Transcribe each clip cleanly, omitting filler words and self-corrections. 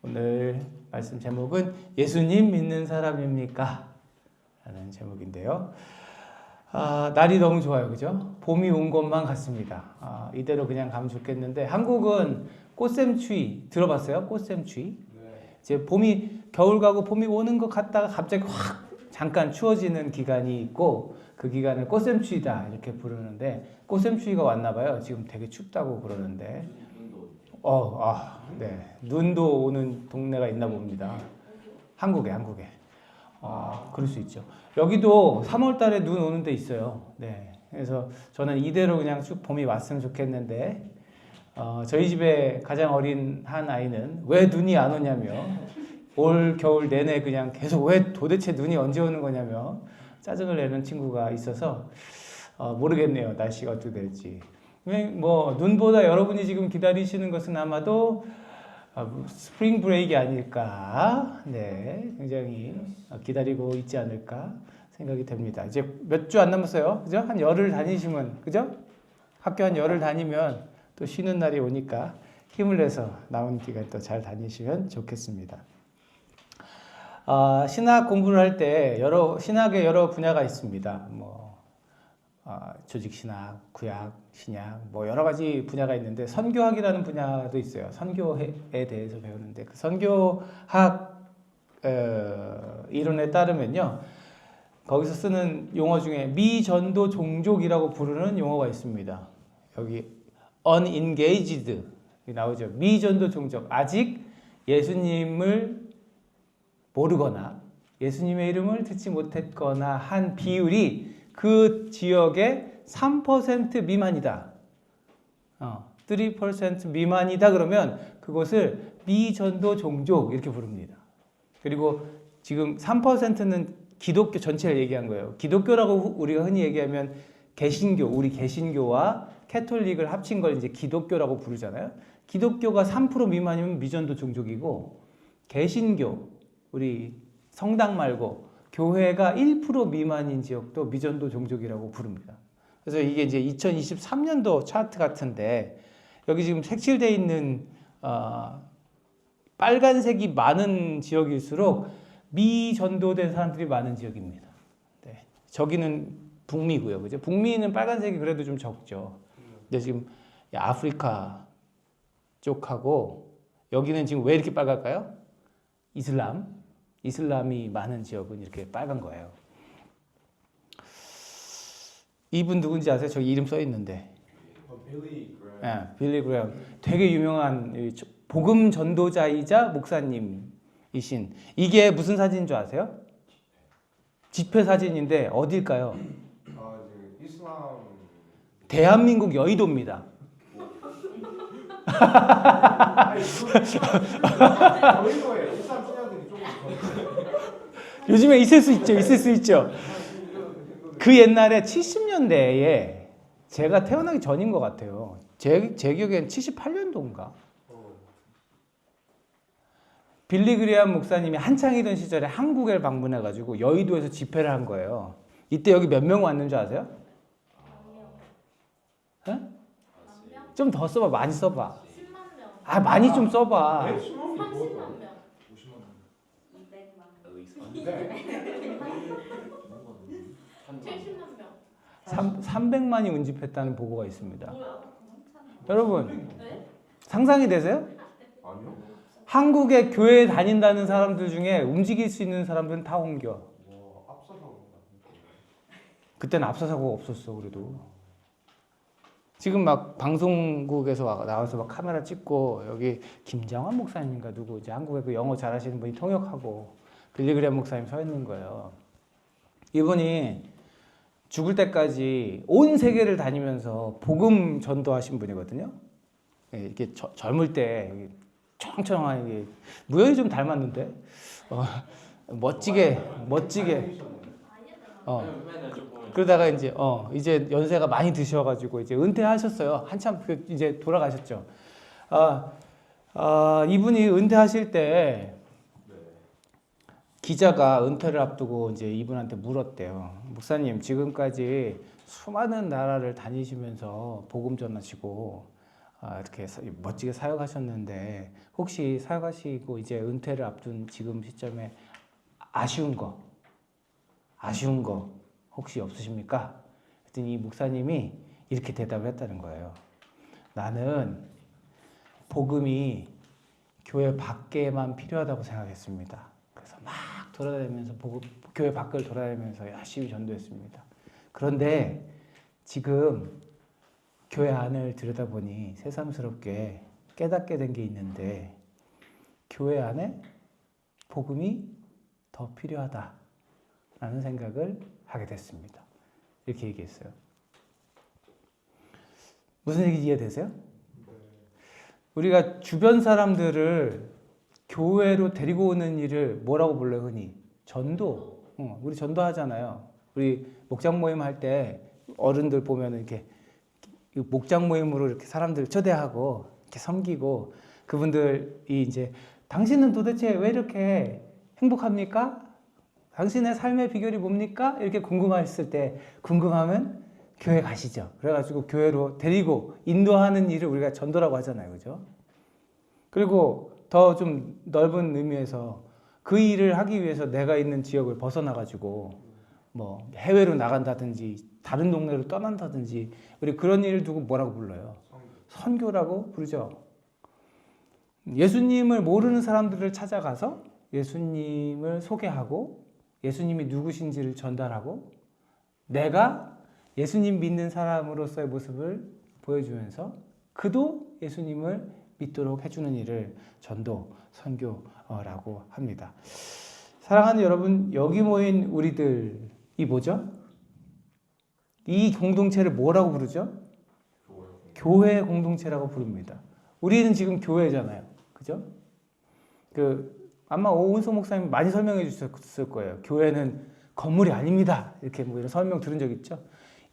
오늘 말씀 제목은 예수님 믿는 사람입니까? 라는 제목인데요. 날이 너무 좋아요. 그죠? 봄이 온 것만 같습니다. 이대로 그냥 가면 좋겠는데 한국은 꽃샘추위 들어봤어요? 꽃샘추위? 네. 이제 겨울 가고 봄이 오는 것 같다가 갑자기 확 잠깐 추워지는 기간이 있고 그 기간을 꽃샘추위다 이렇게 부르는데 꽃샘추위가 왔나 봐요. 지금 되게 춥다고 그러는데 네. 눈도 오는 동네가 있나 봅니다. 한국에. 그럴 수 있죠. 여기도 3월 달에 눈 오는 데 있어요. 네. 그래서 저는 이대로 그냥 쭉 봄이 왔으면 좋겠는데, 저희 집에 가장 어린 한 아이는 왜 눈이 안 오냐며, 올 겨울 내내 그냥 계속 왜 도대체 눈이 언제 오는 거냐며 짜증을 내는 친구가 있어서, 모르겠네요. 날씨가 어떻게 될지. 눈보다 여러분이 지금 기다리시는 것은 아마도 스프링 브레이크가 아닐까. 네, 굉장히 기다리고 있지 않을까 생각이 됩니다. 이제 몇 주 안 남았어요. 그죠? 한 열흘 다니시면, 그죠? 학교 한 열흘 다니면 또 쉬는 날이 오니까 힘을 내서 남은 기간 또 잘 다니시면 좋겠습니다. 신학 공부를 할 때 신학의 여러 분야가 있습니다. 조직신학, 구약, 신약, 여러 가지 분야가 있는데 선교학이라는 분야도 있어요. 선교에 대해서 배우는데 그 선교학 이론에 따르면요, 거기서 쓰는 용어 중에 미전도 종족이라고 부르는 용어가 있습니다. 여기 unengaged 나오죠. 미전도 종족, 아직 예수님을 모르거나 예수님의 이름을 듣지 못했거나 한 비율이 그 지역의 3% 미만이다. 3% 미만이다 그러면 그것을 미전도 종족 이렇게 부릅니다. 그리고 지금 3%는 기독교 전체를 얘기한 거예요. 기독교라고 우리가 흔히 얘기하면 우리 개신교와 캐톨릭을 합친 걸 이제 기독교라고 부르잖아요. 기독교가 3% 미만이면 미전도 종족이고 개신교, 우리 성당 말고 교회가 1% 미만인 지역도 미전도 종족이라고 부릅니다. 그래서 이게 이제 2023년도 차트 같은데 여기 지금 색칠되어 있는 빨간색이 많은 지역일수록 미전도된 사람들이 많은 지역입니다. 네. 저기는 북미고요. 그죠? 북미는 빨간색이 그래도 좀 적죠. 근데 지금 아프리카 쪽하고 여기는 지금 왜 이렇게 빨갈까요? 이슬람이 많은 지역은 이렇게 빨간 거예요. 이분 누군지 아세요? 저기 이름 써 있는데. 빌리 그레엄. 되게 유명한 복음 전도자이자 목사님이신. 이게 무슨 사진인 줄 아세요? 집회 사진인데 어딜까요? 이슬람. 대한민국 여의도입니다. 여의도에 이슬람 신자들이 조금 요즘에 있을 수 있죠. 그 옛날에 70년대에 제가 태어나기 전인 것 같아요. 제 기억엔 78년도인가. 빌리 그레엄 목사님이 한창이던 시절에 한국에 방문해가지고 여의도에서 집회를 한 거예요. 이때 여기 몇 명 왔는 줄 아세요? 좀 더 써봐. 많이 써봐. 10만 명. 많이 좀 써봐. 30만 명. 70만 명. 300만이 운집했다는 보고가 있습니다. 뭐야? 여러분, 네? 상상이 되세요? 아니요. 한국에 교회 다닌다는 사람들 중에 움직일 수 있는 사람들은 다 옮겨. 앞서서 그때는 앞서사고가 없었어. 그래도 지금 막 방송국에서 나와서 막 카메라 찍고 여기 김장환 목사님인가 누구 이제 한국에 그 영어 잘하시는 분이 통역하고 빌리 그레엄 목사님 서 있는 거예요. 이분이 죽을 때까지 온 세계를 다니면서 복음 전도하신 분이거든요. 이렇게 젊을 때 청청하게 무연히 좀 닮았는데 멋지게 그러다가 이제 연세가 많이 드셔가지고 이제 은퇴하셨어요. 한참 이제 돌아가셨죠. 이분이 은퇴하실 때 기자가 은퇴를 앞두고 이제 이분한테 물었대요. 목사님, 지금까지 수많은 나라를 다니시면서 복음 전하시고 이렇게 멋지게 사역하셨는데 혹시 사역하시고 이제 은퇴를 앞둔 지금 시점에 아쉬운 거 혹시 없으십니까? 그랬더니 이 목사님이 이렇게 대답을 했다는 거예요. 나는 복음이 교회 밖에만 필요하다고 생각했습니다. 그래서 막 돌아다니면서 교회 밖을 돌아다니면서 열심히 전도했습니다. 그런데 지금 교회 안을 들여다보니 새삼스럽게 깨닫게 된 게 있는데 교회 안에 복음이 더 필요하다라는 생각을 하게 됐습니다. 이렇게 얘기했어요. 무슨 얘기인지 이해되세요? 우리가 주변 사람들을 교회로 데리고 오는 일을 뭐라고 불러요, 흔히? 전도. 우리 전도하잖아요. 우리 목장 모임 할 때 어른들 보면 이렇게 목장 모임으로 이렇게 사람들 초대하고 이렇게 섬기고 그분들이 이제 당신은 도대체 왜 이렇게 행복합니까? 당신의 삶의 비결이 뭡니까? 이렇게 궁금했을 때 궁금하면 교회 가시죠. 그래가지고 교회로 데리고 인도하는 일을 우리가 전도라고 하잖아요. 그죠? 그리고 더 좀 넓은 의미에서 그 일을 하기 위해서 내가 있는 지역을 벗어나가지고 뭐 해외로 나간다든지 다른 동네로 떠난다든지 우리 그런 일을 두고 뭐라고 불러요? 선교라고 부르죠. 예수님을 모르는 사람들을 찾아가서 예수님을 소개하고 예수님이 누구신지를 전달하고 내가 예수님 믿는 사람으로서의 모습을 보여주면서 그도 예수님을 믿도록 해주는 일을 전도, 선교라고 합니다. 사랑하는 여러분, 여기 모인 우리들이 뭐죠? 이 공동체를 뭐라고 부르죠? 교회 공동체라고 부릅니다. 우리는 지금 교회잖아요. 그죠? 아마 오은소 목사님 많이 설명해 주셨을 거예요. 교회는 건물이 아닙니다. 이렇게 뭐 이런 설명 들은 적 있죠?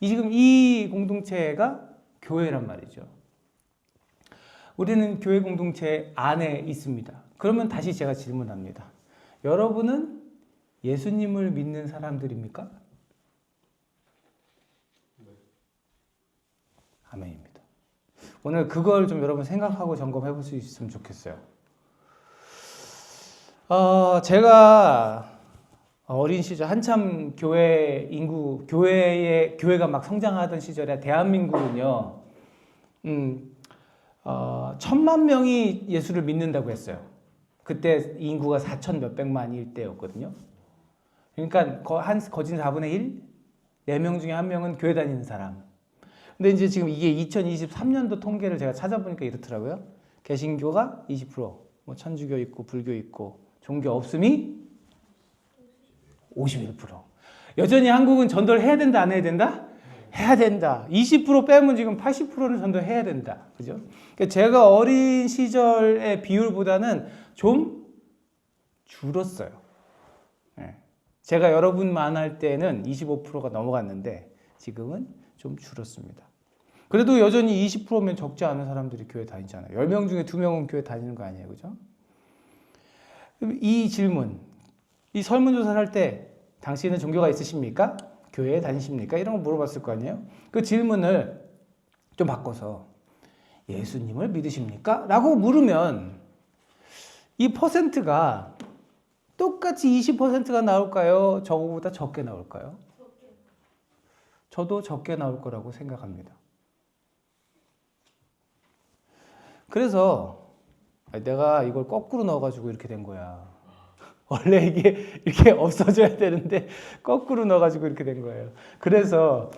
지금 이 공동체가 교회란 말이죠. 우리는 교회 공동체 안에 있습니다. 그러면 다시 제가 질문합니다. 여러분은 예수님을 믿는 사람들입니까? 아멘입니다. 오늘 그걸 좀 여러분 생각하고 점검해 볼 수 있으면 좋겠어요. 제가 어린 시절 한참 교회가 막 성장하던 시절에 대한민국은요, 1,000만 명이 예수를 믿는다고 했어요. 그때 인구가 4천 몇백만일 때였거든요. 그러니까 거진 4분의 1? 4명 중에 1명은 교회 다니는 사람. 근데 이제 지금 이게 2023년도 통계를 제가 찾아보니까 이렇더라고요. 개신교가 20%, 뭐 천주교 있고 불교 있고 종교 없음이 51%. 여전히 한국은 전도를 해야 된다, 안 해야 된다? 해야 된다. 20% 빼면 지금 80%는 전도해야 된다. 그죠? 그러니까 제가 어린 시절의 비율보다는 좀 줄었어요. 제가 여러분만 할 때는 25%가 넘어갔는데 지금은 좀 줄었습니다. 그래도 여전히 20%면 적지 않은 사람들이 교회 다니잖아요. 10명 중에 2명은 교회 다니는 거 아니에요. 그죠? 이 질문, 이 설문조사를 할 때 당신은 종교가 있으십니까? 교회에 다니십니까? 이런 거 물어봤을 거 아니에요? 그 질문을 좀 바꿔서 예수님을 믿으십니까? 라고 물으면 이 퍼센트가 똑같이 20%가 나올까요? 저거보다 적게 나올까요? 저도 적게 나올 거라고 생각합니다. 그래서 내가 이걸 거꾸로 넣어가지고 이렇게 된 거야. 원래 이게 이렇게 없어져야 되는데 거꾸로 넣어가지고 이렇게 된 거예요. 그래서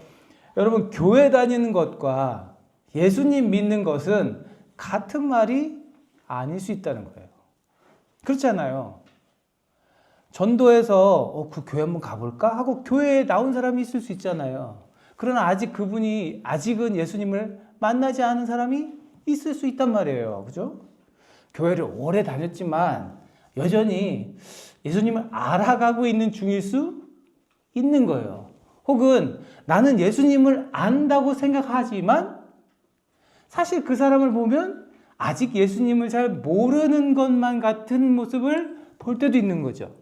여러분 교회 다니는 것과 예수님 믿는 것은 같은 말이 아닐 수 있다는 거예요. 그렇잖아요. 전도해서 그 교회 한번 가볼까 하고 교회에 나온 사람이 있을 수 있잖아요. 그러나 아직은 예수님을 만나지 않은 사람이 있을 수 있단 말이에요. 그죠? 교회를 오래 다녔지만 여전히 예수님을 알아가고 있는 중일 수 있는 거예요. 혹은 나는 예수님을 안다고 생각하지만 사실 그 사람을 보면 아직 예수님을 잘 모르는 것만 같은 모습을 볼 때도 있는 거죠.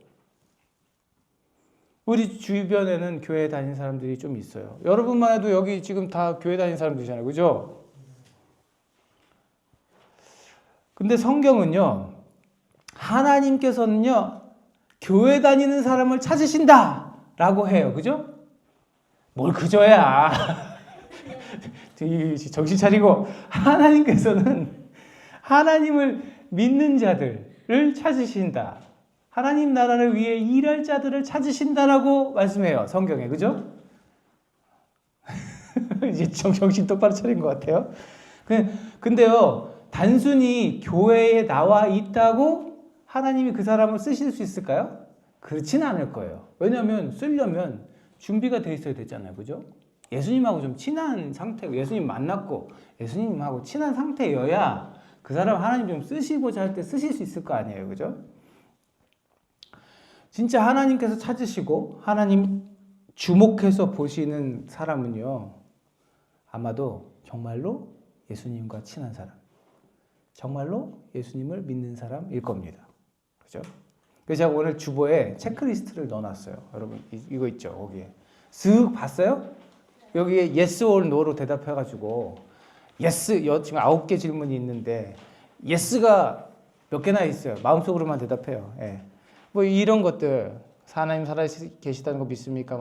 우리 주변에는 교회 다니는 사람들이 좀 있어요. 여러분만 해도 여기 지금 다 교회 다니는 사람들이잖아요. 그죠? 근데 성경은요, 하나님께서는요, 교회 다니는 사람을 찾으신다! 라고 해요. 그죠? 뭘 그저야. 정신 차리고, 하나님께서는 하나님을 믿는 자들을 찾으신다. 하나님 나라를 위해 일할 자들을 찾으신다라고 말씀해요. 성경에. 그죠? 이제 정신 똑바로 차린 것 같아요. 근데요, 단순히 교회에 나와 있다고 하나님이 그 사람을 쓰실 수 있을까요? 그렇지는 않을 거예요. 왜냐하면 쓰려면 준비가 돼 있어야 되잖아요. 그죠? 예수님하고 좀 친한 상태고, 예수님 만났고, 예수님하고 친한 상태여야 그 사람 하나님 좀 쓰시고자 할 때 쓰실 수 있을 거 아니에요. 그죠? 진짜 하나님께서 찾으시고, 하나님 주목해서 보시는 사람은요, 아마도 정말로 예수님과 친한 사람, 정말로 예수님을 믿는 사람일 겁니다. 그죠? 그래서 제가 오늘 주보에 체크리스트를 넣어놨어요. 여러분, 이거 있죠? 거기에. 쓱 봤어요? 여기에 yes or no로 대답해가지고, yes, 지금 9개 질문이 있는데, yes가 몇 개나 있어요. 마음속으로만 대답해요. 예. 뭐 이런 것들, 하나님 살아계시다는 거 믿습니까?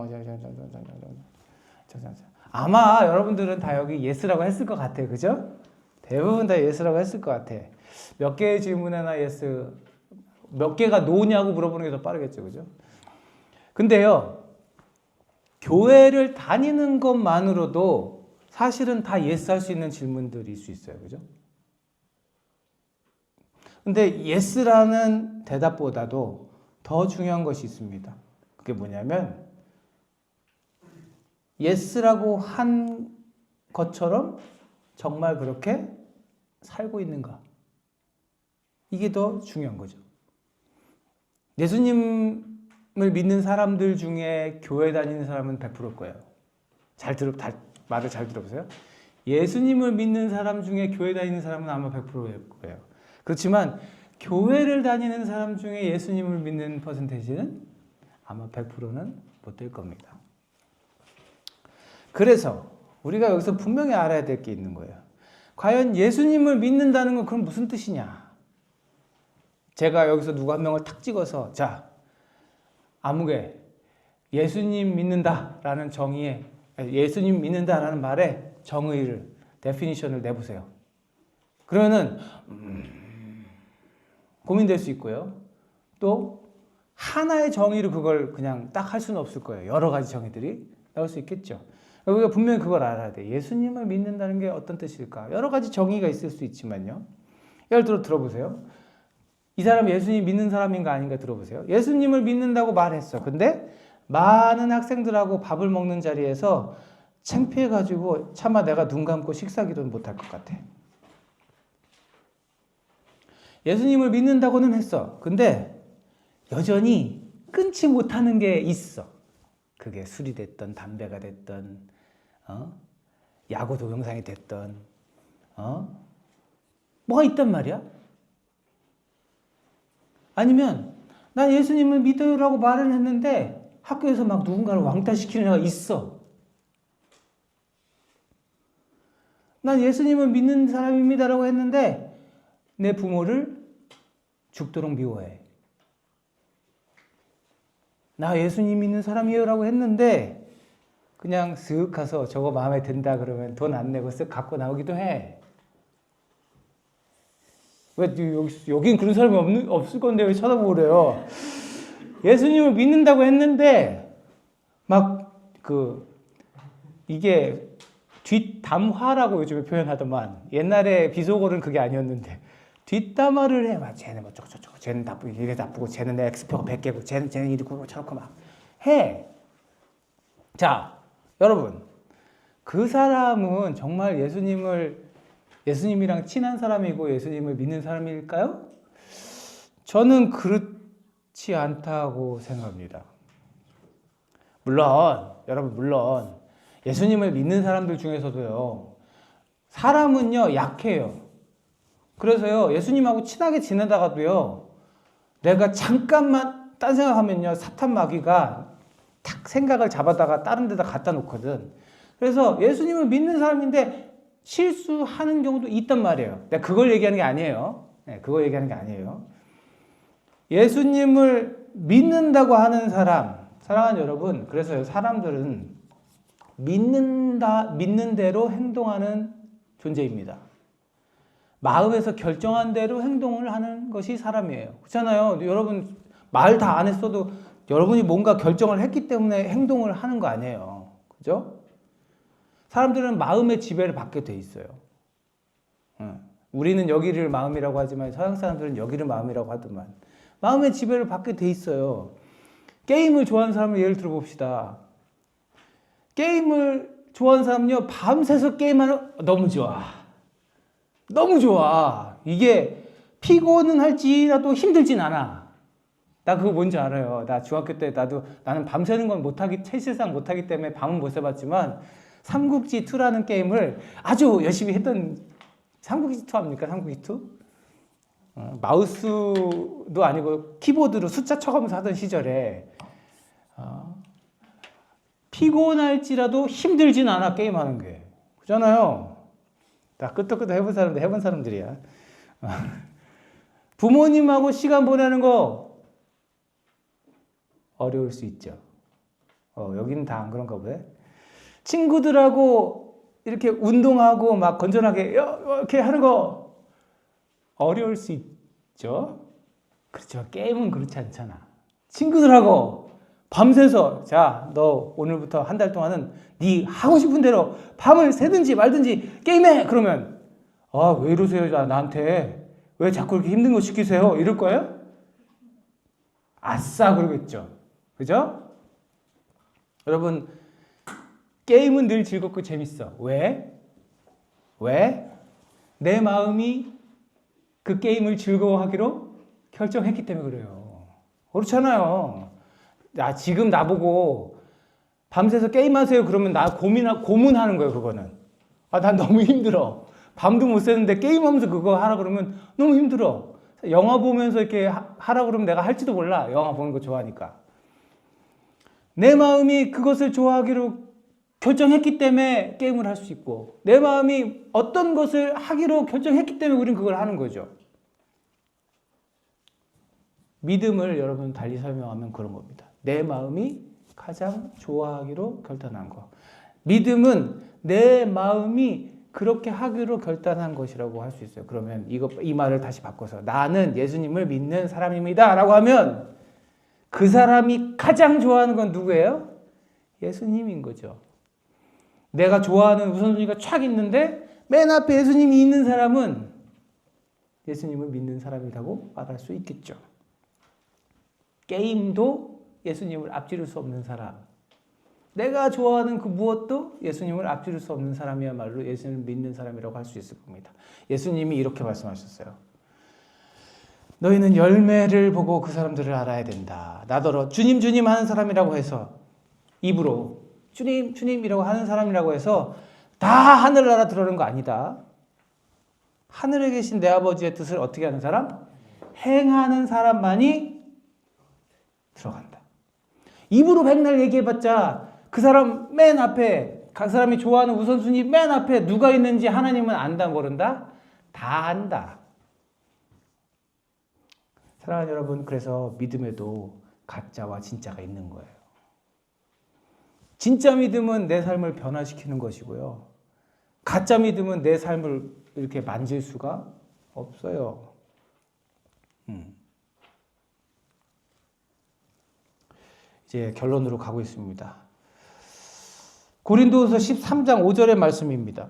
아마 여러분들은 다 여기 yes라고 했을 것 같아요. 그죠? 대부분 다 yes라고 했을 것 같아. 몇 개의 질문에나 yes, 몇 개가 no냐고 물어보는 게 더 빠르겠죠. 그죠? 근데요, 교회를 다니는 것만으로도 사실은 다 yes 할 수 있는 질문들일 수 있어요. 그죠? 근데 yes라는 대답보다도 더 중요한 것이 있습니다. 그게 뭐냐면, yes라고 한 것처럼 정말 그렇게 살고 있는가? 이게 더 중요한 거죠. 예수님을 믿는 사람들 중에 교회 다니는 사람은 100%일 거예요. 말을 잘 들어보세요. 예수님을 믿는 사람 중에 교회 다니는 사람은 아마 100%일 거예요. 그렇지만 교회를 다니는 사람 중에 예수님을 믿는 퍼센테이지는 아마 100%는 못 될 겁니다. 그래서 우리가 여기서 분명히 알아야 될 게 있는 거예요. 과연 예수님을 믿는다는 건 그럼 무슨 뜻이냐? 제가 여기서 누구 한 명을 탁 찍어서, 자, 아무개 예수님 믿는다라는 정의에, 예수님 믿는다라는 말에 정의를, 데피니션을 내보세요. 그러면은 고민될 수 있고요. 또 하나의 정의로 그걸 그냥 딱 할 수는 없을 거예요. 여러 가지 정의들이 나올 수 있겠죠. 우리가 분명히 그걸 알아야 돼. 예수님을 믿는다는 게 어떤 뜻일까? 여러 가지 정의가 있을 수 있지만요. 예를 들어 들어보세요. 이 사람이 예수님 믿는 사람인가 아닌가 들어보세요. 예수님을 믿는다고 말했어. 근데 많은 학생들하고 밥을 먹는 자리에서 창피해가지고 차마 내가 눈 감고 식사기도는 못할 것 같아. 예수님을 믿는다고는 했어. 근데 여전히 끊지 못하는 게 있어. 그게 술이 됐던, 담배가 됐던, 야구 동영상이 됐던, 뭐가 있단 말이야? 아니면 난 예수님을 믿어요라고 말을 했는데 학교에서 막 누군가를 왕따시키는 애가 있어. 난 예수님을 믿는 사람입니다라고 했는데 내 부모를 죽도록 미워해. 나 예수님 믿는 사람이에요라고 했는데 그냥 쓱 가서 저거 마음에 든다 그러면 돈 안 내고 쓱 갖고 나오기도 해. 왜 여긴 그런 사람이 없을 건데 왜 쳐다보고 그래요? 예수님을 믿는다고 했는데 막 이게 뒷담화라고 요즘에 표현하더만, 옛날에 비속어는 그게 아니었는데 뒷담화를 해. 막 쟤는 뭐 저거 쟤는 나쁘고 이게 나쁘고 쟤는 내 엑스표가 100개고 쟤는 이렇고 저렇고 막 해. 자, 여러분, 그 사람은 정말 예수님이랑 친한 사람이고 예수님을 믿는 사람일까요? 저는 그렇지 않다고 생각합니다. 물론 예수님을 믿는 사람들 중에서도요, 사람은요 약해요. 그래서요, 예수님하고 친하게 지내다가도요, 내가 잠깐만 딴 생각하면요, 사탄 마귀가 탁 생각을 잡아다가 다른 데다 갖다 놓거든. 그래서 예수님을 믿는 사람인데 실수하는 경우도 있단 말이에요. 내가 그걸 얘기하는 게 아니에요. 네, 그거 얘기하는 게 아니에요. 예수님을 믿는다고 하는 사람, 사랑하는 여러분, 그래서 사람들은 믿는 대로 행동하는 존재입니다. 마음에서 결정한 대로 행동을 하는 것이 사람이에요. 그렇잖아요. 여러분 말 다 안 했어도 여러분이 뭔가 결정을 했기 때문에 행동을 하는 거 아니에요. 그죠? 사람들은 마음의 지배를 받게 돼 있어요. 우리는 여기를 마음이라고 하지만 서양 사람들은 여기를 마음이라고 하더만 마음의 지배를 받게 돼 있어요. 게임을 좋아하는 사람을 예를 들어 봅시다. 게임을 좋아하는 사람은요, 밤새서 게임하는 너무 좋아. 너무 좋아. 이게 피곤은 할지라도 힘들진 않아. 나 그거 뭔지 알아요. 나 중학교 때 나는 밤새는 건 못하기, 사실상 못하기 때문에 밤은 못 써봤지만 삼국지 2라는 게임을 아주 열심히 했던 삼국지 2 합니까? 삼국지 2? 마우스도 아니고 키보드로 숫자 쳐가면서 하던 시절에 피곤할지라도 힘들진 않아 게임하는 게. 그잖아요. 다 끄떡끄떡 해본 사람들이야. 부모님하고 시간 보내는 거 어려울 수 있죠. 여기는 다 안 그런가 보네. 친구들하고 이렇게 운동하고 막 건전하게 이렇게 하는 거 어려울 수 있죠. 그렇죠. 게임은 그렇지 않잖아. 친구들하고 밤새서 자, 너 오늘부터 한 달 동안은 네 하고 싶은 대로 밤을 새든지 말든지 게임해. 그러면 왜 이러세요? 나한테 왜 자꾸 이렇게 힘든 거 시키세요? 이럴 거예요? 아싸 그러겠죠. 그죠? 여러분 게임은 늘 즐겁고 재밌어. 왜? 내 마음이 그 게임을 즐거워하기로 결정했기 때문에 그래요. 그렇잖아요. 지금 나보고 밤새서 게임하세요 그러면 나 고문하는 거예요. 그거는. 난 너무 힘들어. 밤도 못 새는데 게임하면서 그거 하라 그러면 너무 힘들어. 영화 보면서 이렇게 하라 그러면 내가 할지도 몰라. 영화 보는 거 좋아하니까. 내 마음이 그것을 좋아하기로 결정했기 때문에 게임을 할 수 있고 내 마음이 어떤 것을 하기로 결정했기 때문에 우리는 그걸 하는 거죠. 믿음을 여러분 달리 설명하면 그런 겁니다. 내 마음이 가장 좋아하기로 결단한 거. 믿음은 내 마음이 그렇게 하기로 결단한 것이라고 할 수 있어요. 그러면 이 말을 다시 바꿔서 나는 예수님을 믿는 사람입니다 라고 하면 그 사람이 가장 좋아하는 건 누구예요? 예수님인 거죠. 내가 좋아하는 우선순위가 촥 있는데 맨 앞에 예수님이 있는 사람은 예수님을 믿는 사람이라고 말할 수 있겠죠. 게임도 예수님을 앞지를 수 없는 사람. 내가 좋아하는 그 무엇도 예수님을 앞지를 수 없는 사람이야말로 예수님을 믿는 사람이라고 할 수 있을 겁니다. 예수님이 이렇게 말씀하셨어요. 너희는 열매를 보고 그 사람들을 알아야 된다. 나더러 주님 주님 하는 사람이라고 해서 입으로 주님 주님이라고 하는 사람이라고 해서 다 하늘나라 들어오는 거 아니다. 하늘에 계신 내 아버지의 뜻을 어떻게 하는 사람? 행하는 사람만이 들어간다. 입으로 백날 얘기해봤자 그 사람 맨 앞에 각 사람이 좋아하는 우선순위 맨 앞에 누가 있는지 하나님은 안다 모른다? 다 안다. 사랑하는 여러분, 그래서 믿음에도 가짜와 진짜가 있는 거예요. 진짜 믿음은 내 삶을 변화시키는 것이고요. 가짜 믿음은 내 삶을 이렇게 만질 수가 없어요. 이제 결론으로 가고 있습니다. 고린도후서 13장 5절의 말씀입니다.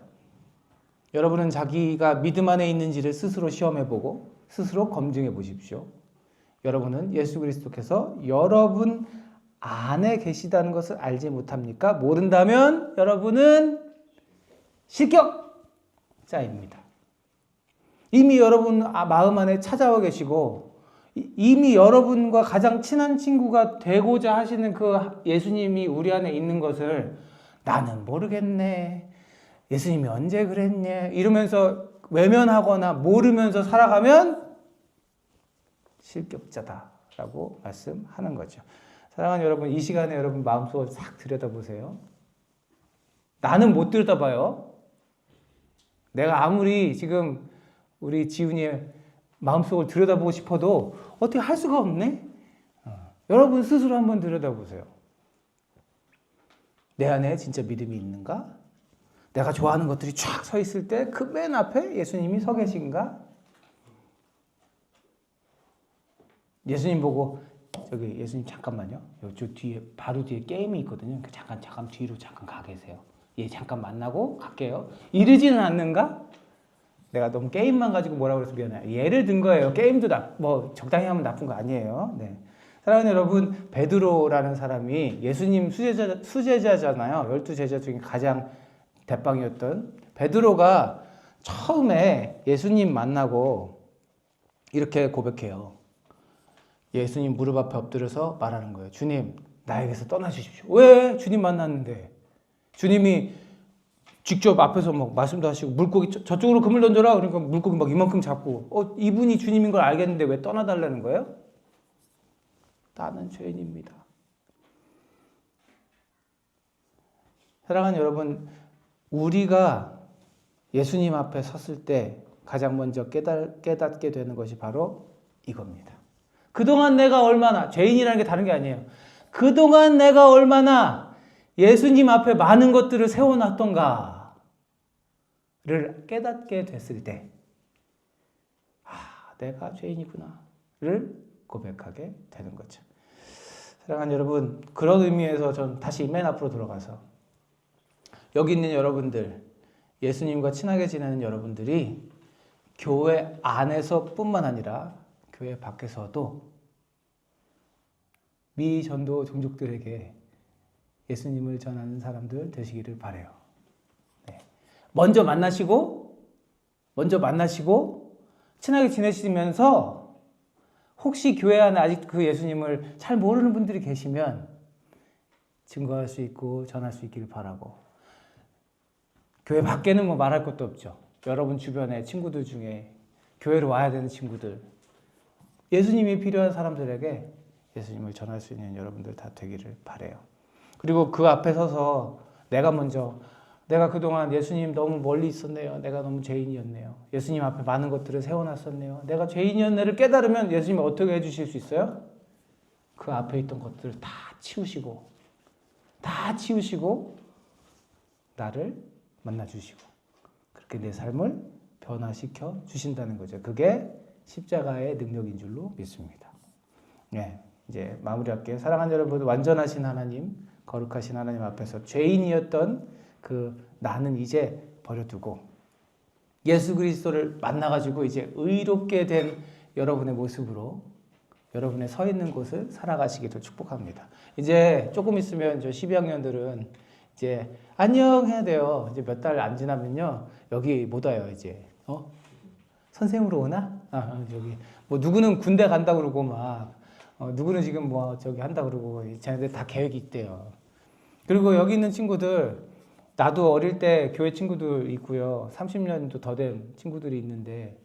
여러분은 자기가 믿음 안에 있는지를 스스로 시험해보고 스스로 검증해 보십시오. 여러분은 예수 그리스도께서 여러분 안에 계시다는 것을 알지 못합니까? 모른다면 여러분은 실격자입니다. 이미 여러분 마음 안에 찾아와 계시고 이미 여러분과 가장 친한 친구가 되고자 하시는 그 예수님이 우리 안에 있는 것을 나는 모르겠네. 예수님이 언제 그랬네. 이러면서 외면하거나 모르면서 살아가면 실격자다라고 말씀하는 거죠. 사랑하는 여러분, 이 시간에 여러분 마음속을 싹 들여다보세요. 나는 못 들여다봐요. 내가 아무리 지금 우리 지훈이의 마음속을 들여다보고 싶어도 어떻게 할 수가 없네? 여러분 스스로 한번 들여다보세요. 내 안에 진짜 믿음이 있는가? 내가 좋아하는 것들이 쫙 서 있을 때 그 맨 앞에 예수님이 서 계신가? 예수님 보고 저기 예수님 잠깐만요. 저 뒤에 바로 뒤에 게임이 있거든요. 잠깐 뒤로 잠깐 가 계세요. 예, 잠깐 만나고 갈게요. 이러지는 않는가? 내가 너무 게임만 가지고 뭐라고 그래서 미안해요. 예를 든 거예요. 게임도 뭐 적당히 하면 나쁜 거 아니에요. 네. 사랑하는 여러분, 베드로라는 사람이 예수님 수제자잖아요. 12제자 중에 가장 대빵이었던 베드로가 처음에 예수님 만나고 이렇게 고백해요. 예수님 무릎 앞에 엎드려서 말하는 거예요. 주님, 나에게서 떠나주십시오. 왜? 주님 만났는데. 주님이 직접 앞에서 막 말씀도 하시고 물고기 저쪽으로 그물 던져라. 그러니까 물고기 막 이만큼 잡고 이분이 주님인 걸 알겠는데 왜 떠나달라는 거예요? 나는 죄인입니다. 사랑하는 여러분, 우리가 예수님 앞에 섰을 때 가장 먼저 깨닫게 되는 것이 바로 이겁니다. 그동안 내가 얼마나, 죄인이라는 게 다른 게 아니에요. 그동안 내가 얼마나 예수님 앞에 많은 것들을 세워놨던가를 깨닫게 됐을 때, 내가 죄인이구나를 고백하게 되는 거죠. 사랑하는 여러분, 그런 의미에서 전 다시 맨 앞으로 돌아가서 여기 있는 여러분들, 예수님과 친하게 지내는 여러분들이 교회 안에서뿐만 아니라 교회 밖에서도 미전도 종족들에게 예수님을 전하는 사람들 되시기를 바라요. 네. 먼저 만나시고 친하게 지내시면서 혹시 교회 안에 아직 그 예수님을 잘 모르는 분들이 계시면 증거할 수 있고 전할 수 있기를 바라고, 교회 밖에는 뭐 말할 것도 없죠. 여러분 주변에 친구들 중에 교회로 와야 되는 친구들, 예수님이 필요한 사람들에게 예수님을 전할 수 있는 여러분들 다 되기를 바라요. 그리고 그 앞에 서서 내가 그동안 예수님 너무 멀리 있었네요. 내가 너무 죄인이었네요. 예수님 앞에 많은 것들을 세워놨었네요. 내가 죄인이었네를 깨달으면 예수님이 어떻게 해주실 수 있어요? 그 앞에 있던 것들을 다 치우시고 나를 만나주시고 그렇게 내 삶을 변화시켜 주신다는 거죠. 그게 십자가의 능력인 줄로 믿습니다. 네, 이제 마무리할게요. 사랑하는 여러분, 완전하신 하나님, 거룩하신 하나님 앞에서 죄인이었던 그 나는 이제 버려두고 예수 그리스도를 만나가지고 이제 의롭게 된 여러분의 모습으로 여러분의 서 있는 곳을 살아가시기를 축복합니다. 이제 조금 있으면 저 12학년들은 이제 안녕 해야 돼요. 이제 몇 달 안 지나면요 여기 못 와요. 이제 선생으로 오나? 저기 뭐 누구는 군대 간다 그러고 막 누구는 지금 뭐 저기 한다 그러고 쟤네들 다 계획이 있대요. 그리고 여기 있는 친구들, 나도 어릴 때 교회 친구들 있고요. 30년도 더 된 친구들이 있는데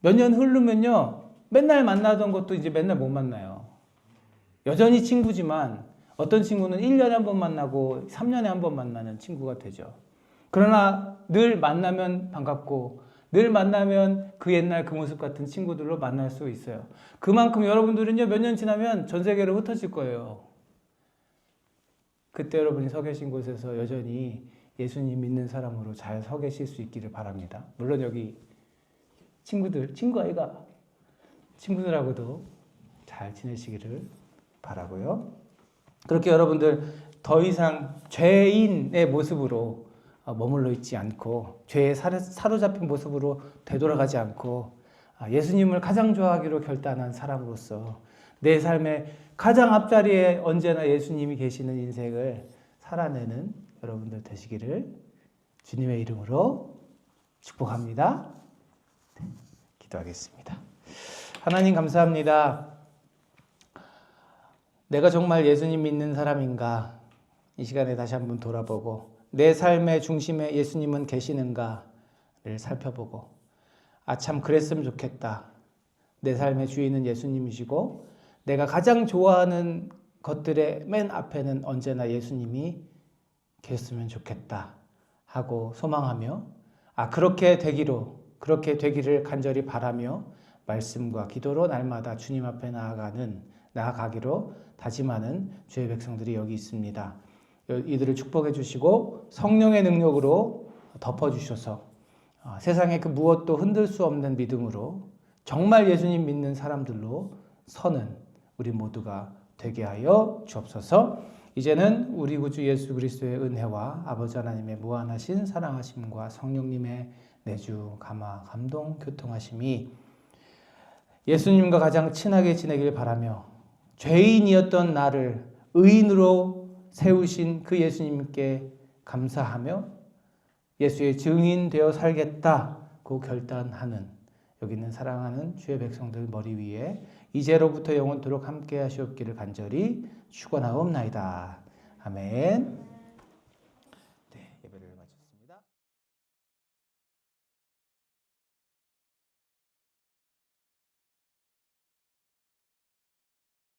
몇 년 흐르면요 맨날 만나던 것도 이제 맨날 못 만나요. 여전히 친구지만 어떤 친구는 1년에 한 번 만나고 3년에 한 번 만나는 친구가 되죠. 그러나 늘 만나면 반갑고 늘 만나면 그 옛날 그 모습 같은 친구들로 만날 수 있어요. 그만큼 여러분들은요 몇 년 지나면 전 세계로 흩어질 거예요. 그때 여러분이 서 계신 곳에서 여전히 예수님 믿는 사람으로 잘 서 계실 수 있기를 바랍니다. 물론 여기 친구들하고도 잘 지내시기를 바라고요. 그렇게 여러분들 더 이상 죄인의 모습으로 머물러 있지 않고 죄에 사로잡힌 모습으로 되돌아가지 않고 예수님을 가장 좋아하기로 결단한 사람으로서 내 삶의 가장 앞자리에 언제나 예수님이 계시는 인생을 살아내는 여러분들 되시기를 주님의 이름으로 축복합니다. 네, 기도하겠습니다. 하나님 감사합니다. 내가 정말 예수님 믿는 사람인가? 이 시간에 다시 한번 돌아보고 내 삶의 중심에 예수님은 계시는가를 살펴보고 참 그랬으면 좋겠다. 내 삶의 주인은 예수님이시고 내가 가장 좋아하는 것들의 맨 앞에는 언제나 예수님이 계셨으면 좋겠다 하고 소망하며 그렇게 되기를 간절히 바라며 말씀과 기도로 날마다 주님 앞에 나아가기로 다짐하는 주의 백성들이 여기 있습니다. 이들을 축복해 주시고 성령의 능력으로 덮어주셔서 세상의 그 무엇도 흔들 수 없는 믿음으로 정말 예수님 믿는 사람들로 서는 우리 모두가 되게 하여 주옵소서. 이제는 우리 구주 예수 그리스도의 은혜와 아버지 하나님의 무한하신 사랑하심과 성령님의 내주 감화 감동 교통하심이 예수님과 가장 친하게 지내길 바라며 죄인이었던 나를 의인으로 세우신 그 예수님께 감사하며 예수의 증인 되어 살겠다고 결단하는 여기 있는 사랑하는 주의 백성들 머리 위에 이제로부터 영원토록 함께 하시옵기를 간절히 축원하옵나이다. 아멘.